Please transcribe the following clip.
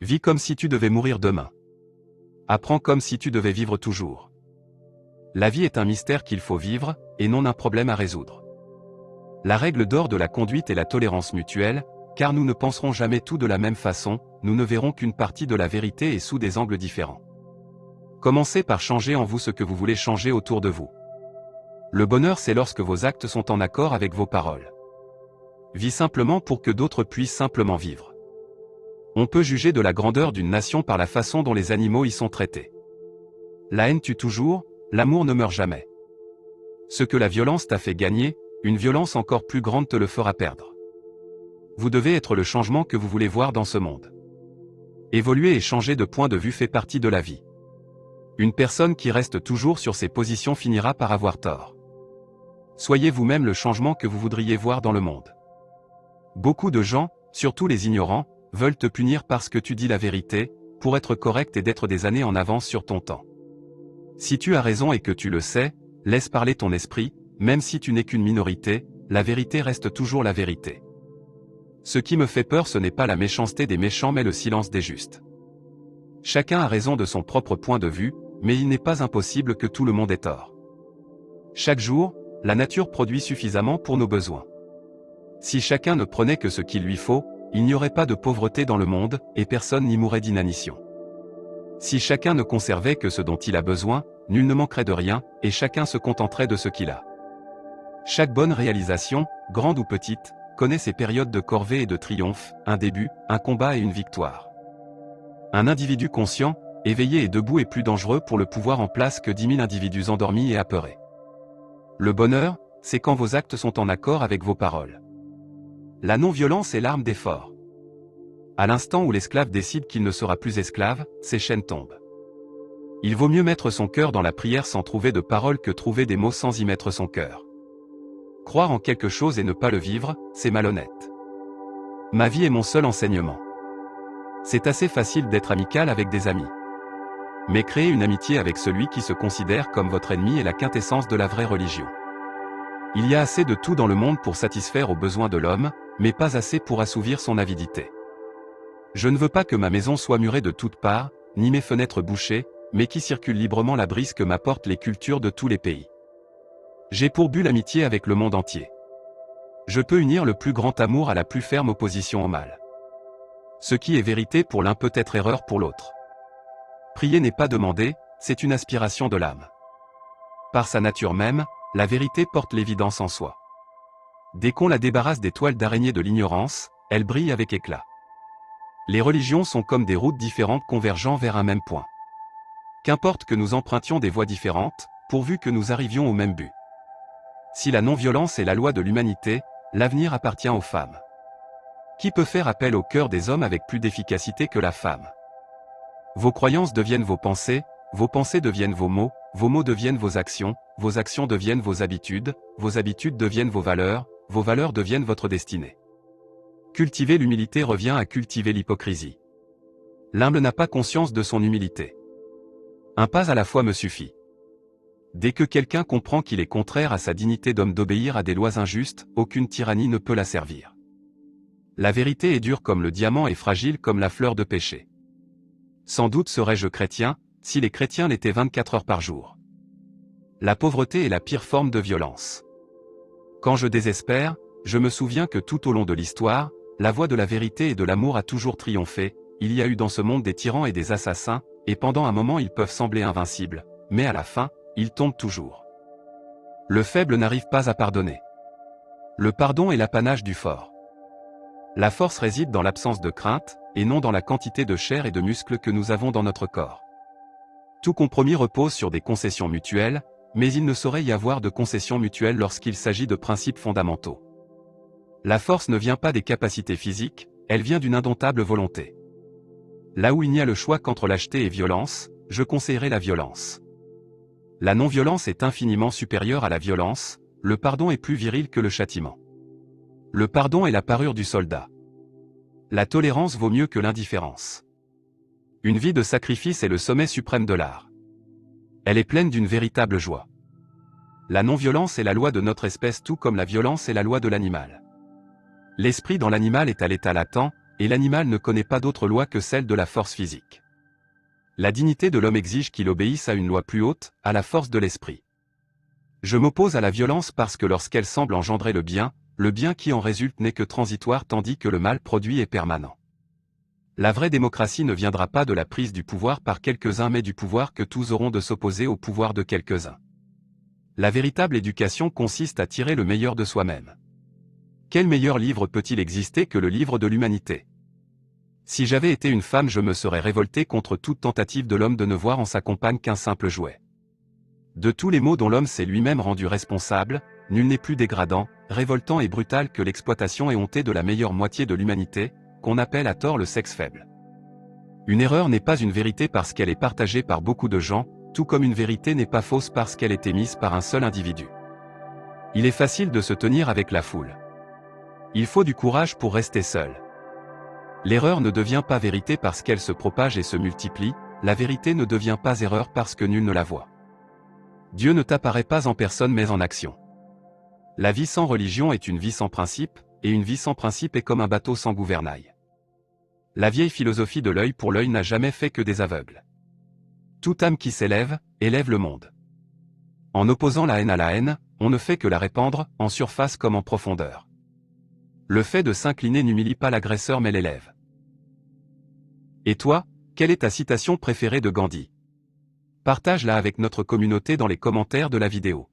Vis comme si tu devais mourir demain. Apprends comme si tu devais vivre toujours. La vie est un mystère qu'il faut vivre, et non un problème à résoudre. La règle d'or de la conduite est la tolérance mutuelle, car nous ne penserons jamais tout de la même façon, nous ne verrons qu'une partie de la vérité et sous des angles différents. Commencez par changer en vous ce que vous voulez changer autour de vous. Le bonheur, c'est lorsque vos actes sont en accord avec vos paroles. Vis simplement pour que d'autres puissent simplement vivre. On peut juger de la grandeur d'une nation par la façon dont les animaux y sont traités. La haine tue toujours, l'amour ne meurt jamais. Ce que la violence t'a fait gagner, une violence encore plus grande te le fera perdre. Vous devez être le changement que vous voulez voir dans ce monde. Évoluer et changer de point de vue fait partie de la vie. Une personne qui reste toujours sur ses positions finira par avoir tort. Soyez vous-même le changement que vous voudriez voir dans le monde. Beaucoup de gens, surtout les ignorants, veulent te punir parce que tu dis la vérité, pour être correct et d'être des années en avance sur ton temps. Si tu as raison et que tu le sais, laisse parler ton esprit, même si tu n'es qu'une minorité, la vérité reste toujours la vérité. Ce qui me fait peur, ce n'est pas la méchanceté des méchants mais le silence des justes. Chacun a raison de son propre point de vue, mais il n'est pas impossible que tout le monde ait tort. Chaque jour, la nature produit suffisamment pour nos besoins. Si chacun ne prenait que ce qu'il lui faut, il n'y aurait pas de pauvreté dans le monde, et personne n'y mourrait d'inanition. Si chacun ne conservait que ce dont il a besoin, nul ne manquerait de rien, et chacun se contenterait de ce qu'il a. Chaque bonne réalisation, grande ou petite, connaît ses périodes de corvée et de triomphe, un début, un combat et une victoire. Un individu conscient, éveillé et debout est plus dangereux pour le pouvoir en place que 10 000 individus endormis et apeurés. Le bonheur, c'est quand vos actes sont en accord avec vos paroles. La non-violence est l'arme des forts. À l'instant où l'esclave décide qu'il ne sera plus esclave, ses chaînes tombent. Il vaut mieux mettre son cœur dans la prière sans trouver de paroles que trouver des mots sans y mettre son cœur. Croire en quelque chose et ne pas le vivre, c'est malhonnête. Ma vie est mon seul enseignement. C'est assez facile d'être amical avec des amis. Mais créer une amitié avec celui qui se considère comme votre ennemi est la quintessence de la vraie religion. Il y a assez de tout dans le monde pour satisfaire aux besoins de l'homme, mais pas assez pour assouvir son avidité. Je ne veux pas que ma maison soit murée de toutes parts, ni mes fenêtres bouchées, mais qui circule librement la brise que m'apportent les cultures de tous les pays. J'ai pour but l'amitié avec le monde entier. Je peux unir le plus grand amour à la plus ferme opposition au mal. Ce qui est vérité pour l'un peut être erreur pour l'autre. Prier n'est pas demander, c'est une aspiration de l'âme. Par sa nature même, la vérité porte l'évidence en soi. Dès qu'on la débarrasse des toiles d'araignée de l'ignorance, elle brille avec éclat. Les religions sont comme des routes différentes convergeant vers un même point. Qu'importe que nous empruntions des voies différentes, pourvu que nous arrivions au même but. Si la non-violence est la loi de l'humanité, l'avenir appartient aux femmes. Qui peut faire appel au cœur des hommes avec plus d'efficacité que la femme? Vos croyances deviennent vos pensées deviennent vos mots deviennent vos actions deviennent vos habitudes deviennent vos valeurs deviennent votre destinée. Cultiver l'humilité revient à cultiver l'hypocrisie. L'humble n'a pas conscience de son humilité. Un pas à la fois me suffit. Dès que quelqu'un comprend qu'il est contraire à sa dignité d'homme d'obéir à des lois injustes, aucune tyrannie ne peut la servir. La vérité est dure comme le diamant et fragile comme la fleur de pêcher. Sans doute serais-je chrétien, si les chrétiens l'étaient 24 heures par jour. La pauvreté est la pire forme de violence. Quand je désespère, je me souviens que tout au long de l'histoire, la voie de la vérité et de l'amour a toujours triomphé, il y a eu dans ce monde des tyrans et des assassins, et pendant un moment ils peuvent sembler invincibles, mais à la fin, ils tombent toujours. Le faible n'arrive pas à pardonner. Le pardon est l'apanage du fort. La force réside dans l'absence de crainte, et non dans la quantité de chair et de muscles que nous avons dans notre corps. Tout compromis repose sur des concessions mutuelles, mais il ne saurait y avoir de concessions mutuelles lorsqu'il s'agit de principes fondamentaux. La force ne vient pas des capacités physiques, elle vient d'une indomptable volonté. Là où il n'y a le choix qu'entre lâcheté et violence, je conseillerais la violence. La non-violence est infiniment supérieure à la violence, le pardon est plus viril que le châtiment. Le pardon est la parure du soldat. La tolérance vaut mieux que l'indifférence. Une vie de sacrifice est le sommet suprême de l'art. Elle est pleine d'une véritable joie. La non-violence est la loi de notre espèce tout comme la violence est la loi de l'animal. L'esprit dans l'animal est à l'état latent, et l'animal ne connaît pas d'autre loi que celle de la force physique. La dignité de l'homme exige qu'il obéisse à une loi plus haute, à la force de l'esprit. Je m'oppose à la violence parce que lorsqu'elle semble engendrer le bien qui en résulte n'est que transitoire tandis que le mal produit est permanent. La vraie démocratie ne viendra pas de la prise du pouvoir par quelques-uns mais du pouvoir que tous auront de s'opposer au pouvoir de quelques-uns. La véritable éducation consiste à tirer le meilleur de soi-même. Quel meilleur livre peut-il exister que le livre de l'humanité? Si j'avais été une femme, je me serais révoltée contre toute tentative de l'homme de ne voir en sa compagne qu'un simple jouet. De tous les maux dont l'homme s'est lui-même rendu responsable, nul n'est plus dégradant, révoltant et brutal que l'exploitation éhontée de la meilleure moitié de l'humanité, qu'on appelle à tort le sexe faible. Une erreur n'est pas une vérité parce qu'elle est partagée par beaucoup de gens, tout comme une vérité n'est pas fausse parce qu'elle est émise par un seul individu. Il est facile de se tenir avec la foule. Il faut du courage pour rester seul. L'erreur ne devient pas vérité parce qu'elle se propage et se multiplie, la vérité ne devient pas erreur parce que nul ne la voit. Dieu ne t'apparaît pas en personne mais en action. La vie sans religion est une vie sans principe, et une vie sans principe est comme un bateau sans gouvernail. La vieille philosophie de l'œil pour l'œil n'a jamais fait que des aveugles. Toute âme qui s'élève, élève le monde. En opposant la haine à la haine, on ne fait que la répandre, en surface comme en profondeur. Le fait de s'incliner n'humilie pas l'agresseur mais l'élève. Et toi, quelle est ta citation préférée de Gandhi? Partage-la avec notre communauté dans les commentaires de la vidéo.